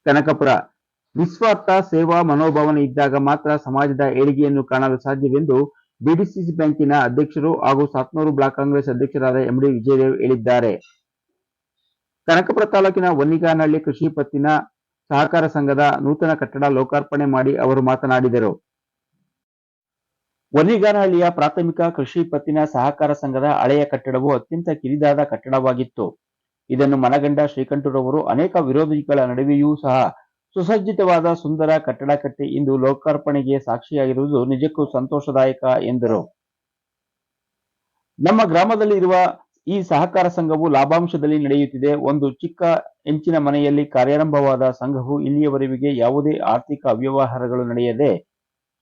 ಕನಕಪುರ. ನಿಸ್ವಾರ್ಥ ಸೇವಾ ಮನೋಭಾವನೆ ಇದ್ದಾಗ ಮಾತ್ರ ಸಮಾಜದ ಏಳಿಗೆಯನ್ನು ಕಾಣಲು ಸಾಧ್ಯವೆಂದು ಬಿಡಿಸಿಸಿ ಬ್ಯಾಂಕಿನ ಅಧ್ಯಕ್ಷರು ಹಾಗೂ ಸಾತ್ನೂರು ಬ್ಲಾಕ್ ಕಾಂಗ್ರೆಸ್ ಅಧ್ಯಕ್ಷರಾದ ಎಂಡಿ ವಿಜಯದೇವ್ ಹೇಳಿದ್ದಾರೆ. ಕನಕಪುರ ತಾಲೂಕಿನ ವನ್ನಿಗಾನಹಳ್ಳಿ ಕೃಷಿ ಪತ್ತಿನ ಸಹಕಾರ ಸಂಘದ ನೂತನ ಕಟ್ಟಡ ಲೋಕಾರ್ಪಣೆ ಮಾಡಿ ಅವರು ಮಾತನಾಡಿದರು. ವನ್ನಿಗಾನಹಳ್ಳಿಯ ಪ್ರಾಥಮಿಕ ಕೃಷಿ ಪತ್ತಿನ ಸಹಕಾರ ಸಂಘದ ಹಳೆಯ ಕಟ್ಟಡವು ಅತ್ಯಂತ ಕಿರಿದಾದ ಕಟ್ಟಡವಾಗಿತ್ತು. ಇದನ್ನು ಮನಗಂಡ ಶ್ರೀಕಂಠರವರು ಅನೇಕ ವಿರೋಧಿಗಳ ನಡುವೆಯೂ ಸಹ ಸುಸಜ್ಜಿತವಾದ ಸುಂದರ ಕಟ್ಟಡ ಕಟ್ಟಿ ಇಂದು ಲೋಕಾರ್ಪಣೆಗೆ ಸಾಕ್ಷಿಯಾಗಿರುವುದು ನಿಜಕ್ಕೂ ಸಂತೋಷದಾಯಕ ಎಂದರು. ನಮ್ಮ ಗ್ರಾಮದಲ್ಲಿ ಇರುವ ಈ ಸಹಕಾರ ಸಂಘವು ಲಾಭಾಂಶದಲ್ಲಿ ನಡೆಯುತ್ತಿದೆ. ಒಂದು ಚಿಕ್ಕ ಹೆಂಚಿನ ಮನೆಯಲ್ಲಿ ಕಾರ್ಯಾರಂಭವಾದ ಸಂಘವು ಇಲ್ಲಿಯವರೆಗೆ ಯಾವುದೇ ಆರ್ಥಿಕ ಅವ್ಯವಹಾರಗಳು ನಡೆಯದೆ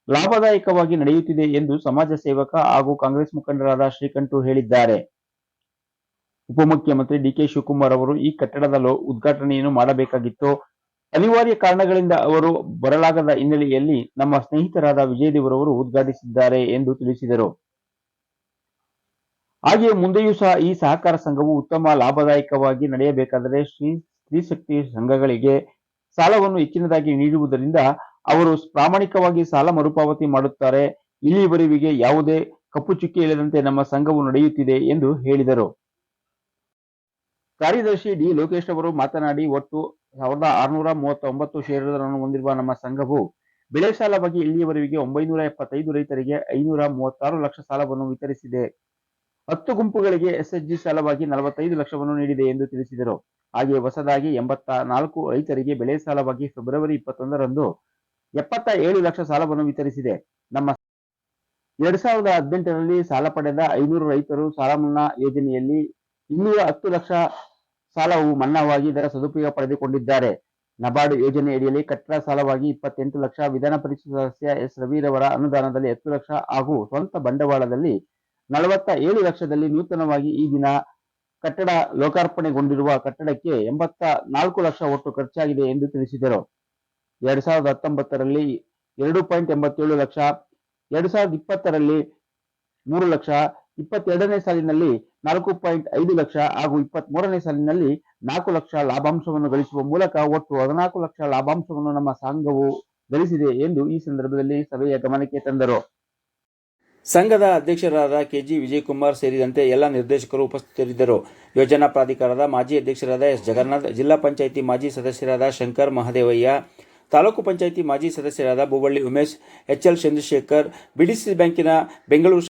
ಲಾಭದಾಯಕವಾಗಿ ನಡೆಯುತ್ತಿದೆ ಎಂದು ಸಮಾಜ ಸೇವಕ ಹಾಗೂ ಕಾಂಗ್ರೆಸ್ ಮುಖಂಡರಾದ ಶ್ರೀಕಂಠು ಹೇಳಿದ್ದಾರೆ. ಉಪಮುಖ್ಯಮಂತ್ರಿ ಡಿಕೆ ಶಿವಕುಮಾರ್ ಅವರು ಈ ಕಟ್ಟಡದ ಉದ್ಘಾಟನೆಯನ್ನು ಮಾಡಬೇಕಾಗಿತ್ತು. ಅನಿವಾರ್ಯ ಕಾರಣಗಳಿಂದ ಅವರು ಬರಲಾಗದ ಹಿನ್ನೆಲೆಯಲ್ಲಿ ನಮ್ಮ ಸ್ನೇಹಿತರಾದ ವಿಜಯದೇವರವರು ಉದ್ಘಾಟಿಸಿದ್ದಾರೆ ಎಂದು ತಿಳಿಸಿದರು. ಹಾಗೆಯೇ ಮುಂದೆಯೂ ಸಹ ಈ ಸಹಕಾರ ಸಂಘವು ಉತ್ತಮ ಲಾಭದಾಯಕವಾಗಿ ನಡೆಯಬೇಕಾದರೆ ಸ್ತ್ರೀಶಕ್ತಿ ಸಂಘಗಳಿಗೆ ಸಾಲವನ್ನು ಹೆಚ್ಚಿನದಾಗಿ ನೀಡುವುದರಿಂದ ಅವರು ಪ್ರಾಮಾಣಿಕವಾಗಿ ಸಾಲ ಮರುಪಾವತಿ ಮಾಡುತ್ತಾರೆ. ಇಲ್ಲಿಯವರೆಗೆ ಯಾವುದೇ ಕಪ್ಪು ಚುಕ್ಕೆ ಇಲ್ಲದಂತೆ ನಮ್ಮ ಸಂಘವು ನಡೆಯುತ್ತಿದೆ ಎಂದು ಹೇಳಿದರು. ಕಾರ್ಯದರ್ಶಿ ಡಿ ಲೋಕೇಶ್ ಅವರು ಮಾತನಾಡಿ, ಒಟ್ಟು 1639 ಷೇರುದಾರರನ್ನು ಹೊಂದಿರುವ ನಮ್ಮ ಸಂಘವು ಬೆಳೆ ಸಾಲವಾಗಿ ಇಲ್ಲಿಯವರೆಗೆ 975 ರೈತರಿಗೆ 536 ಲಕ್ಷ ಸಾಲವನ್ನು ವಿತರಿಸಿದೆ. 10 ಗುಂಪುಗಳಿಗೆ ಎಸ್ಎಚ್ಜಿ ಸಾಲವಾಗಿ 45 ಲಕ್ಷವನ್ನು ನೀಡಿದೆ ಎಂದು ತಿಳಿಸಿದರು. ಹಾಗೆಯೇ ಹೊಸದಾಗಿ 84 ರೈತರಿಗೆ ಬೆಳೆ ಸಾಲವಾಗಿ ಫೆಬ್ರವರಿ 21ರಂದು 77 ಲಕ್ಷ ಸಾಲವನ್ನು ವಿತರಿಸಿದೆ. ನಮ್ಮ 2018ರಲ್ಲಿ ಸಾಲ ಪಡೆದ 500 ರೈತರು ಸಾಲ ಮನ್ನಾ ಯೋಜನೆಯಲ್ಲಿ 210 ಲಕ್ಷ ಸಾಲವು ಮನ್ನಾವಾಗಿ ಇದರ ಸದುಪಯೋಗ ಪಡೆದುಕೊಂಡಿದ್ದಾರೆ. ನಬಾರ್ಡ್ ಯೋಜನೆ ಅಡಿಯಲ್ಲಿ ಕಟ್ಟಡ ಸಾಲವಾಗಿ 28 ಲಕ್ಷ, ವಿಧಾನ ಪರಿಷತ್ ಸದಸ್ಯ ಎಸ್ ರವಿರವರ ಅನುದಾನದಲ್ಲಿ 10 ಲಕ್ಷ ಹಾಗೂ ಸ್ವಂತ ಬಂಡವಾಳದಲ್ಲಿ 47 ಲಕ್ಷದಲ್ಲಿ ನೂತನವಾಗಿ ಈ ದಿನ ಕಟ್ಟಡ ಲೋಕಾರ್ಪಣೆಗೊಂಡಿರುವ ಕಟ್ಟಡಕ್ಕೆ 84 ಲಕ್ಷ ಒಟ್ಟು ಖರ್ಚಾಗಿದೆ ಎಂದು ತಿಳಿಸಿದರು. 2019ರಲ್ಲಿ 2.87 ಲಕ್ಷ, 2020ರಲ್ಲಿ 3 ಲಕ್ಷ, 22ನೇ ಸಾಲಿನಲ್ಲಿ 4.5 ಲಕ್ಷ ಹಾಗೂ 23ನೇ ಸಾಲಿನಲ್ಲಿ 4 ಲಕ್ಷ ಲಾಭಾಂಶವನ್ನು ಗಳಿಸುವ ಮೂಲಕ ಒಟ್ಟು 14 ಲಕ್ಷ ಲಾಭಾಂಶವನ್ನು ನಮ್ಮ ಸಂಘವು ಗಳಿಸಿದೆ ಎಂದು ಈ ಸಂದರ್ಭದಲ್ಲಿ ಸಭೆಯ ಗಮನಕ್ಕೆ ತಂದರು. ಸಂಘದ ಅಧ್ಯಕ್ಷರಾದ ಕೆಜಿ ವಿಜಯಕುಮಾರ್ ಸೇರಿದಂತೆ ಎಲ್ಲ ನಿರ್ದೇಶಕರು ಉಪಸ್ಥಿತರಿದ್ದರು. ಯೋಜನಾ ಪ್ರಾಧಿಕಾರದ ಮಾಜಿ ಅಧ್ಯಕ್ಷರಾದ ಎಸ್ ಜಗನ್ನಾಥ್, ಜಿಲ್ಲಾ ಪಂಚಾಯಿತಿ ಮಾಜಿ ಸದಸ್ಯರಾದ ಶಂಕರ್ ಮಹದೇವಯ್ಯ, ತಾಲೂಕು ಪಂಚಾಯಿತಿ ಮಾಜಿ ಸದಸ್ಯರಾದ ಬೂವಳ್ಳಿ ಉಮೇಶ್, ಎಚ್ಎಲ್ ಚಂದ್ರಶೇಖರ್, ಬಿಡಿಸಿ ಬ್ಯಾಂಕಿನ Bengaluru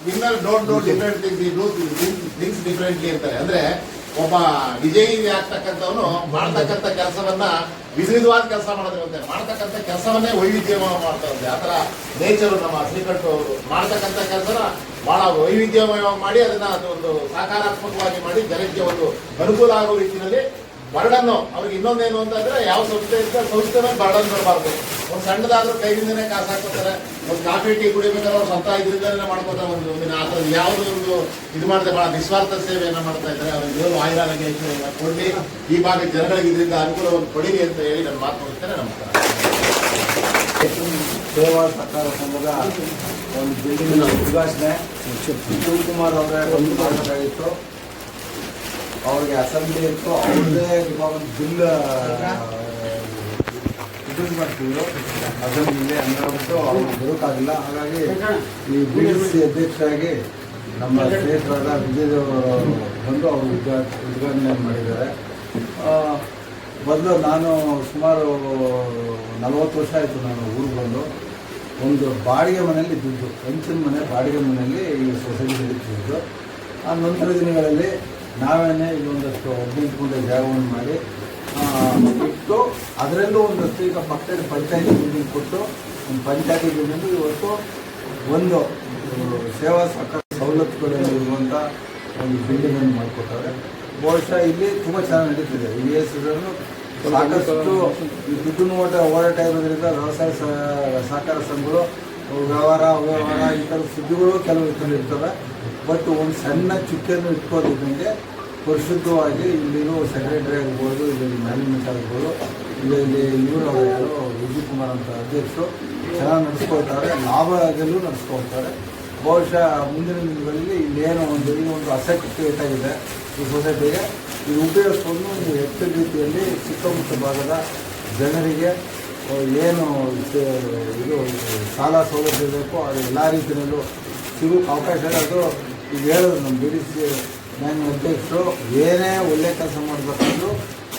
winner don't do different things, D do things differently ಅಂತಾರೆ. ಅಂದ್ರೆ ಒಬ್ಬ ವಿಜಯಿ ಆಗ್ತಕ್ಕಂಥವನು ಮಾಡ್ತಕ್ಕಂಥ ಕೆಲಸವನ್ನ ವಿಧವಿಧವಾದ ಕೆಲಸ ಮಾಡೋದಿರುತ್ತೆ, ಮಾಡ್ತಕ್ಕಂಥ ಕೆಲಸವನ್ನೇ ವೈವಿಧ್ಯಮಯ ಮಾಡ್ತಾರಂತೆ. ಆತರ ನೇಚರು ನಮ್ಮ ಶ್ರೀಕಂಠ ಅವರು ಮಾಡ್ತಕ್ಕಂಥ ಕೆಲಸನ ಬಹಳ ವೈವಿಧ್ಯಮಯವಾಗಿ ಮಾಡಿ ಅದನ್ನ ಒಂದು ಸಕಾರಾತ್ಮಕವಾಗಿ ಮಾಡಿ ಜನಕ್ಕೆ ಒಂದು ಅನುಕೂಲ ಆಗೋ ರೀತಿಯಲ್ಲಿ ಬರ್ಡನ್ನು ಅವ್ರಿಗೆ ಇನ್ನೊಂದೇನು ಅಂತಂದ್ರೆ ಯಾವ ಸಂಸ್ಥೆ ಇರುತ್ತೆ ಸಂಸ್ಥೆ ಮೇಲೆ ಬರ್ಡನ್ ಬರಬಾರ್ದು. ಒಂದು ಸಣ್ಣದಾದ್ರೂ ಕೈಯಿಂದನೇ ಕಾಸು ಹಾಕೋತಾರೆ. ಒಂದು ಕಾಫಿ ಟೀ ಕುಡಿಬೇಕಾದ್ರೆ ಅವ್ರು ಸ್ವಂತ ಇದರಿಂದಲೇ ಮಾಡ್ಕೋತಾರೆ. ಒಂದು ಆ ಥರ ಯಾವುದೋ ಒಂದು ಇದು ಮಾಡಿದ್ರೆ ಬಹಳ ನಿಸ್ವಾರ್ಥ ಸೇವೆಯನ್ನು ಮಾಡ್ತಾ ಇದ್ದಾರೆ. ಅವ್ರಿಗೆ ಏನು ಆಯುರಾರೋಗ್ಯ ಕೊಡಲಿ, ಈ ಭಾಗದ ಜನಗಳಿಗೆ ಇದರಿಂದ ಅನುಕೂಲವನ್ನು ಕೊಡಿರಿ ಅಂತ ಹೇಳಿ ನಾನು ಮಾತು ಮುಗಿಸ್ತೇನೆ. ನಮಸ್ಕಾರ. ಸೇವಾ ಸಹಕಾರ ಸಂಘದ ಒಂದು ಬಿಲ್ಡಿಂಗ್ ಉದ್ಘಾಟನೆ ಶಿವಕುಮಾರ್ ಅವರೇ ಒಂದು ಮಾಡಬೇಕಾಗಿತ್ತು. ಅವ್ರಿಗೆ ಅಸೆಂಬ್ಲಿ ಇತ್ತು, ಅವ್ರದ್ದೇ ಒಂದು ಬಿಲ್ ಇಂಟ್ರೊಡ್ಯೂಸ್ ಮಾಡ್ತಿದ್ರು ಅಸೆಂಬ್ಲಿಲಿ. ಅಂದ್ಬಿಟ್ಟು ಅವ್ರು ಬರೋಕ್ಕಾಗಿಲ್ಲ. ಹಾಗಾಗಿ ಈ ಬಿಡಿಸಿ ಅಧ್ಯಕ್ಷರಾಗಿ ನಮ್ಮ ಸ್ನೇಹಿತರಾದ ವಿಜಯದೇವರು ಬಂದು ಅವರು ಉದ್ಘಾಟನೆ ಮಾಡಿದ್ದಾರೆ. ಮೊದಲು ನಾನು ಸುಮಾರು 40 ವರ್ಷ ಆಯಿತು ನಾನು ಊರಿಗೆ ಬಂದು. ಒಂದು ಬಾಡಿಗೆ ಮನೆಯಲ್ಲಿ ಇದ್ದಿದ್ದು, ಕಂಚಿನ ಮನೆ ಬಾಡಿಗೆ ಮನೆಯಲ್ಲಿ ಈ ಸೊಸೈಟಿ ಇರ್ತಿದ್ದು. ಆ ನಂತರ ದಿನಗಳಲ್ಲಿ ನಾವೇನೇ ಇದೊಂದಷ್ಟು ಒಗ್ಗೂಡಿಸಿಕೊಂಡ ಜಾಗವನ್ನು ಮಾಡಿ ಇಟ್ಟು ಅದರಲ್ಲೂ ಒಂದಷ್ಟು ಈಗ ಪಕ್ಕದ ಪಂಚಾಯತಿ ಬಿಲ್ಡಿಂಗ್ ಕೊಟ್ಟು ಒಂದು ಪಂಚಾಯತಿ ಬಿಲ್ಡಿಂಗು ಇವತ್ತು ಒಂದು ಸೇವಾ ಸಹಕಾರ ಸವಲತ್ತುಗಳಿರುವಂಥ ಒಂದು ಬಿಲ್ಡಿಂಗನ್ನು ಮಾಡಿಕೊಟ್ಟವ್ರೆ. ಬಹುಶಃ ಇಲ್ಲಿ ತುಂಬ ಚೆನ್ನಾಗಿ ನಡೀತಿದೆ. ಈ ಹೆಸರನ್ನು ಸಾಕಷ್ಟು ಈ ದುಡ್ಡು ಓಡಾಟ ಇರೋದ್ರಿಂದ ವ್ಯವಸಾಯ ಸಹಕಾರ ಸಂಘಗಳು ವ್ಯವಹಾರ ಈ ಥರದ ಸುದ್ದಿಗಳು ಕೆಲವು ಇರ್ತವೆ. ಬಟ್ ಒಂದು ಸಣ್ಣ ಚುಕ್ಕೆಯನ್ನು ಇಟ್ಕೋದಿದ್ದಂಗೆ ಪರಿಶುದ್ಧವಾಗಿ ಇಲ್ಲಿರೋ ಸೆಕ್ರೆಟರಿ ಆಗಿರ್ಬೋದು, ಇಲ್ಲಿ ಮ್ಯಾನೇಜ್ಮೆಂಟ್ ಆಗಿರ್ಬೋದು, ಇಲ್ಲಿ ಇವರು ಯಾರು ವಿಜಯ್ ಕುಮಾರ್ ಅಂತ ಅಧ್ಯಕ್ಷರು ಚೆನ್ನಾಗಿ ನಡೆಸ್ಕೊಳ್ತಾರೆ, ಲಾಭದಲ್ಲೂ ನಡೆಸ್ಕೊಳ್ತಾರೆ. ಬಹುಶಃ ಮುಂದಿನ ದಿನಗಳಲ್ಲಿ ಇಲ್ಲೇನೋ ಒಂದು ಅಸೆಟ್ ಕ್ರಿಯೇಟ್ ಆಗಿದೆ ಈ ಸೊಸೈಟಿಗೆ. ಇದು ಉಪಯೋಗಿಸ್ಕೊಂಡು ಹೆಚ್ಚಿನ ರೀತಿಯಲ್ಲಿ ಸುತ್ತಮುತ್ತ ಭಾಗದ ಜನರಿಗೆ ಏನು ಇದು ಸಾಲ ಸೌಲಭ್ಯ ಬೇಕು ಅದು ಎಲ್ಲ ರೀತಿಯಲ್ಲೂ ಸಿಗೋಕ್ಕೆ ಅವಕಾಶ ಇದೆ. ಅದು ಈಗ ಹೇಳೋದು ನಮ್ಮ ಬಿ ಡಿ ಸಿ ಬ್ಯಾಂಕ್ ಅಧ್ಯಕ್ಷರು ಏನೇ ಒಳ್ಳೆ ಕೆಲಸ ಮಾಡಬೇಕಂದ್ರೂ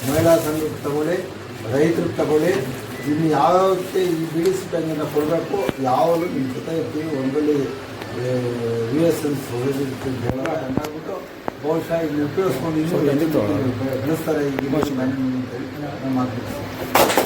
ಮಹಿಳಾ ಸಂಘಕ್ಕೆ ತಗೊಳ್ಳಿ, ರೈತರಿಗೆ ತಗೊಳ್ಳಿ, ಇನ್ನು ಯಾವತ್ತೇ ಈ ಬಿ ಡಿ ಸಿ ಬ್ಯಾಂಕಿಂದ ಕೊಡಬೇಕು ಯಾವಾಗಲೂ ನಿಮ್ಮ ಜೊತೆ ಇರ್ತೀವಿ, ಒಂದಲ್ಲಿ ವಿ ಎಸ್ ಎಲ್ ಸೊಸೈಟಿ ಹೇಳೋಣ ಹಂಗಾಗ್ಬಿಟ್ಟು ಬಹುಶಃ ಇಲ್ಲಿ ಉಪಯೋಗಿಸ್ಕೊಂಡು ಇನ್ನೂ ಬೆಳೆಸ್ತಾರೆ ಈಗ ಮ್ಯಾನೇಜ್ಮೆಂಟ್ ಅಂತ ಹೇಳಿ ನಾನು ಮಾತನಾಡ್ತೀನಿ.